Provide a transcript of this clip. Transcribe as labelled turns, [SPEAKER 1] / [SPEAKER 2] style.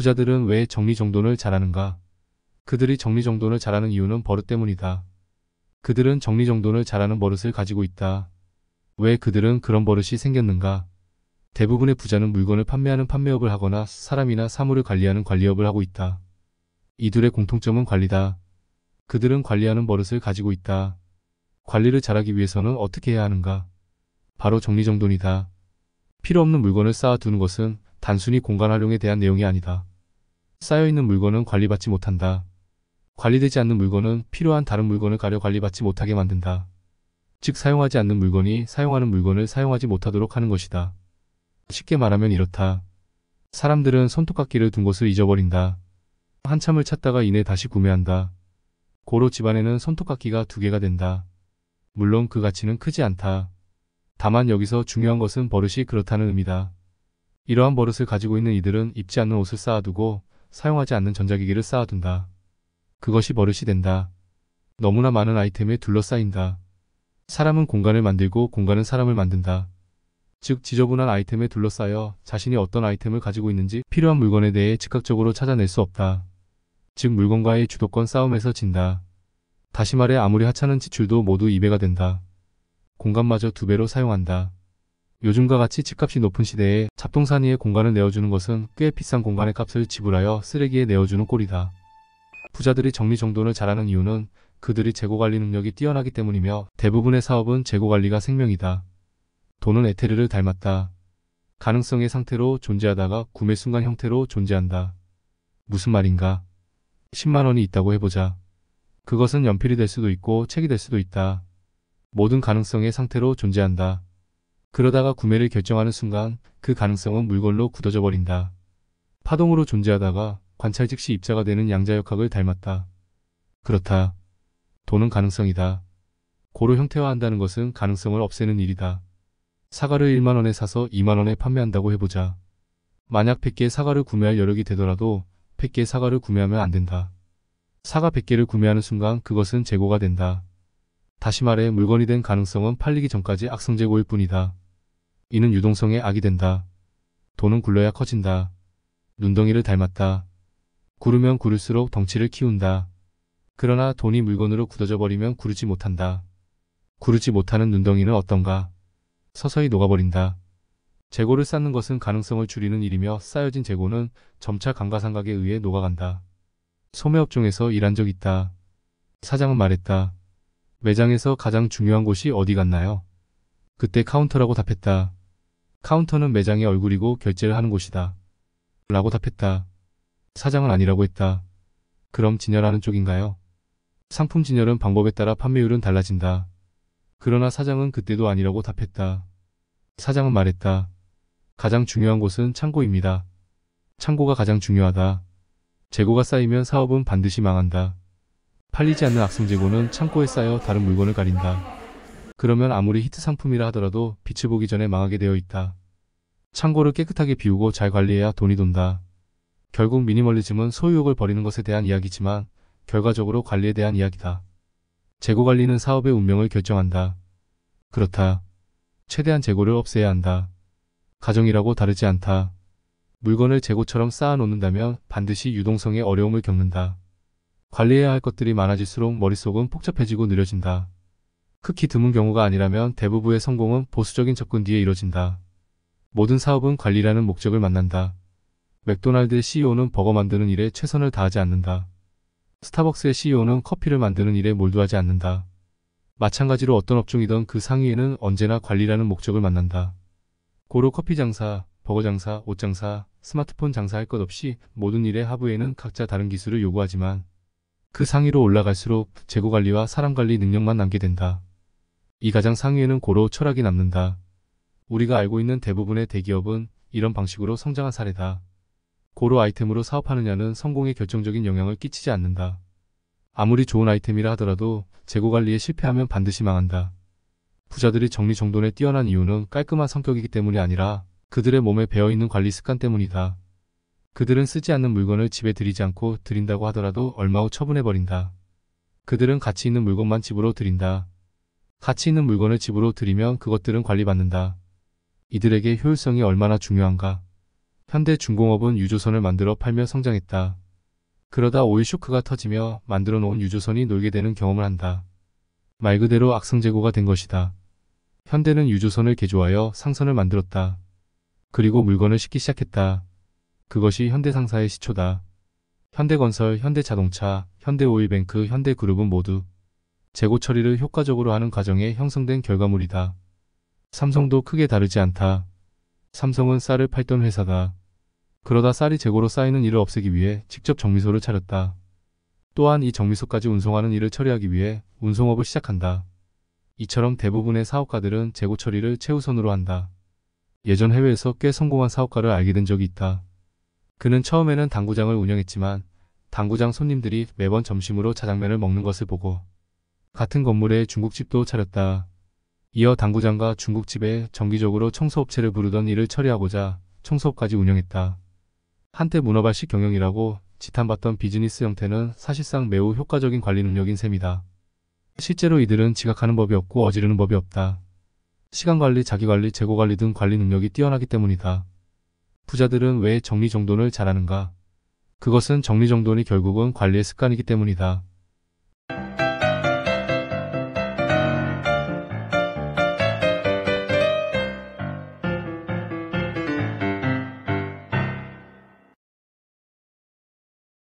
[SPEAKER 1] 부자들은 왜 정리정돈을 잘하는가? 그들이 정리정돈을 잘하는 이유는 버릇 때문이다. 그들은 정리정돈을 잘하는 버릇을 가지고 있다. 왜 그들은 그런 버릇이 생겼는가? 대부분의 부자는 물건을 판매하는 판매업을 하거나 사람이나 사물을 관리하는 관리업을 하고 있다. 이들의 공통점은 관리다. 그들은 관리하는 버릇을 가지고 있다. 관리를 잘하기 위해서는 어떻게 해야 하는가? 바로 정리정돈이다. 필요 없는 물건을 쌓아두는 것은 단순히 공간 활용에 대한 내용이 아니다. 쌓여있는 물건은 관리받지 못한다. 관리되지 않는 물건은 필요한 다른 물건을 가려 관리받지 못하게 만든다. 즉 사용하지 않는 물건이 사용하는 물건을 사용하지 못하도록 하는 것이다. 쉽게 말하면 이렇다. 사람들은 손톱깎이를 둔 곳을 잊어버린다. 한참을 찾다가 이내 다시 구매한다. 고로 집안에는 손톱깎이가 2개가 된다. 물론 그 가치는 크지 않다. 다만 여기서 중요한 것은 버릇이 그렇다는 의미다. 이러한 버릇을 가지고 있는 이들은 입지 않는 옷을 쌓아두고 사용하지 않는 전자기기를 쌓아둔다. 그것이 버릇이 된다. 너무나 많은 아이템에 둘러싸인다. 사람은 공간을 만들고 공간은 사람을 만든다. 즉 지저분한 아이템에 둘러싸여 자신이 어떤 아이템을 가지고 있는지 필요한 물건에 대해 즉각적으로 찾아낼 수 없다. 즉 물건과의 주도권 싸움에서 진다. 다시 말해 아무리 하찮은 지출도 모두 2배가 된다. 공간마저 2배로 사용한다. 요즘과 같이 집값이 높은 시대에 잡동사니에 공간을 내어주는 것은 꽤 비싼 공간의 값을 지불하여 쓰레기에 내어주는 꼴이다. 부자들이 정리정돈을 잘하는 이유는 그들이 재고관리 능력이 뛰어나기 때문이며 대부분의 사업은 재고관리가 생명이다. 돈은 에테르를 닮았다. 가능성의 상태로 존재하다가 구매 순간 형태로 존재한다. 무슨 말인가? 10만원이 있다고 해보자. 그것은 연필이 될 수도 있고 책이 될 수도 있다. 모든 가능성의 상태로 존재한다. 그러다가 구매를 결정하는 순간 그 가능성은 물건로 굳어져 버린다. 파동으로 존재하다가 관찰 즉시 입자가 되는 양자역학을 닮았다. 그렇다. 돈은 가능성이다. 고로 형태화한다는 것은 가능성을 없애는 일이다. 사과를 1만원에 사서 2만원에 판매한다고 해보자. 만약 100개의 사과를 구매할 여력이 되더라도 100개의 사과를 구매하면 안 된다. 사과 100개를 구매하는 순간 그것은 재고가 된다. 다시 말해 물건이 된 가능성은 팔리기 전까지 악성재고일 뿐이다. 이는 유동성의 악이 된다. 돈은 굴러야 커진다. 눈덩이를 닮았다. 구르면 구를수록 덩치를 키운다. 그러나 돈이 물건으로 굳어져 버리면 구르지 못한다. 구르지 못하는 눈덩이는 어떤가? 서서히 녹아버린다. 재고를 쌓는 것은 가능성을 줄이는 일이며 쌓여진 재고는 점차 감가상각에 의해 녹아간다. 소매업종에서 일한 적 있다. 사장은 말했다. 매장에서 가장 중요한 곳이 어디 같나요? 그때 카운터라고 답했다. 카운터는 매장의 얼굴이고 결제를 하는 곳이다. 라고 답했다. 사장은 아니라고 했다. 그럼 진열하는 쪽인가요? 상품 진열은 방법에 따라 판매율은 달라진다. 그러나 사장은 그때도 아니라고 답했다. 사장은 말했다. 가장 중요한 곳은 창고입니다. 창고가 가장 중요하다. 재고가 쌓이면 사업은 반드시 망한다. 팔리지 않는 악성재고는 창고에 쌓여 다른 물건을 가린다. 그러면 아무리 히트 상품이라 하더라도 빛을 보기 전에 망하게 되어 있다. 창고를 깨끗하게 비우고 잘 관리해야 돈이 돈다. 결국 미니멀리즘은 소유욕을 버리는 것에 대한 이야기지만 결과적으로 관리에 대한 이야기다. 재고 관리는 사업의 운명을 결정한다. 그렇다. 최대한 재고를 없애야 한다. 가정이라고 다르지 않다. 물건을 재고처럼 쌓아놓는다면 반드시 유동성의 어려움을 겪는다. 관리해야 할 것들이 많아질수록 머릿속은 복잡해지고 느려진다. 극히 드문 경우가 아니라면 대부분의 성공은 보수적인 접근 뒤에 이뤄진다. 모든 사업은 관리라는 목적을 만난다. 맥도날드의 CEO는 버거 만드는 일에 최선을 다하지 않는다. 스타벅스의 CEO는 커피를 만드는 일에 몰두하지 않는다. 마찬가지로 어떤 업종이든 그 상위에는 언제나 관리라는 목적을 만난다. 고로 커피 장사, 버거 장사, 옷 장사, 스마트폰 장사할 것 없이 모든 일의 하부에는 각자 다른 기술을 요구하지만 그 상위로 올라갈수록 재고관리와 사람관리 능력만 남게 된다. 이 가장 상위에는 고로 철학이 남는다. 우리가 알고 있는 대부분의 대기업은 이런 방식으로 성장한 사례다. 고로 아이템으로 사업하느냐는 성공에 결정적인 영향을 끼치지 않는다. 아무리 좋은 아이템이라 하더라도 재고관리에 실패하면 반드시 망한다. 부자들이 정리정돈에 뛰어난 이유는 깔끔한 성격이기 때문이 아니라 그들의 몸에 배어있는 관리 습관 때문이다. 그들은 쓰지 않는 물건을 집에 들이지 않고 들인다고 하더라도 얼마 후 처분해버린다. 그들은 가치 있는 물건만 집으로 들인다. 가치 있는 물건을 집으로 들이면 그것들은 관리받는다. 이들에게 효율성이 얼마나 중요한가? 현대중공업은 유조선을 만들어 팔며 성장했다. 그러다 오일 쇼크가 터지며 만들어 놓은 유조선이 놀게 되는 경험을 한다. 말 그대로 악성재고가 된 것이다. 현대는 유조선을 개조하여 상선을 만들었다. 그리고 물건을 싣기 시작했다. 그것이 현대상사의 시초다. 현대건설, 현대자동차, 현대오일뱅크, 현대그룹은 모두 재고 처리를 효과적으로 하는 과정에 형성된 결과물이다. 삼성도 크게 다르지 않다. 삼성은 쌀을 팔던 회사다. 그러다 쌀이 재고로 쌓이는 일을 없애기 위해 직접 정미소를 차렸다. 또한 이 정미소까지 운송하는 일을 처리하기 위해 운송업을 시작한다. 이처럼 대부분의 사업가들은 재고 처리를 최우선으로 한다. 예전 해외에서 꽤 성공한 사업가를 알게 된 적이 있다. 그는 처음에는 당구장을 운영했지만 당구장 손님들이 매번 점심으로 자장면을 먹는 것을 보고 같은 건물에 중국집도 차렸다. 이어 당구장과 중국집에 정기적으로 청소업체를 부르던 일을 처리하고자 청소업까지 운영했다. 한때 문어발식 경영이라고 지탄받던 비즈니스 형태는 사실상 매우 효과적인 관리 능력인 셈이다. 실제로 이들은 지각하는 법이 없고 어지르는 법이 없다. 시간관리, 자기관리, 재고관리 등 관리 능력이 뛰어나기 때문이다. 부자들은 왜 정리정돈을 잘하는가? 그것은 정리정돈이 결국은 관리의 습관이기 때문이다.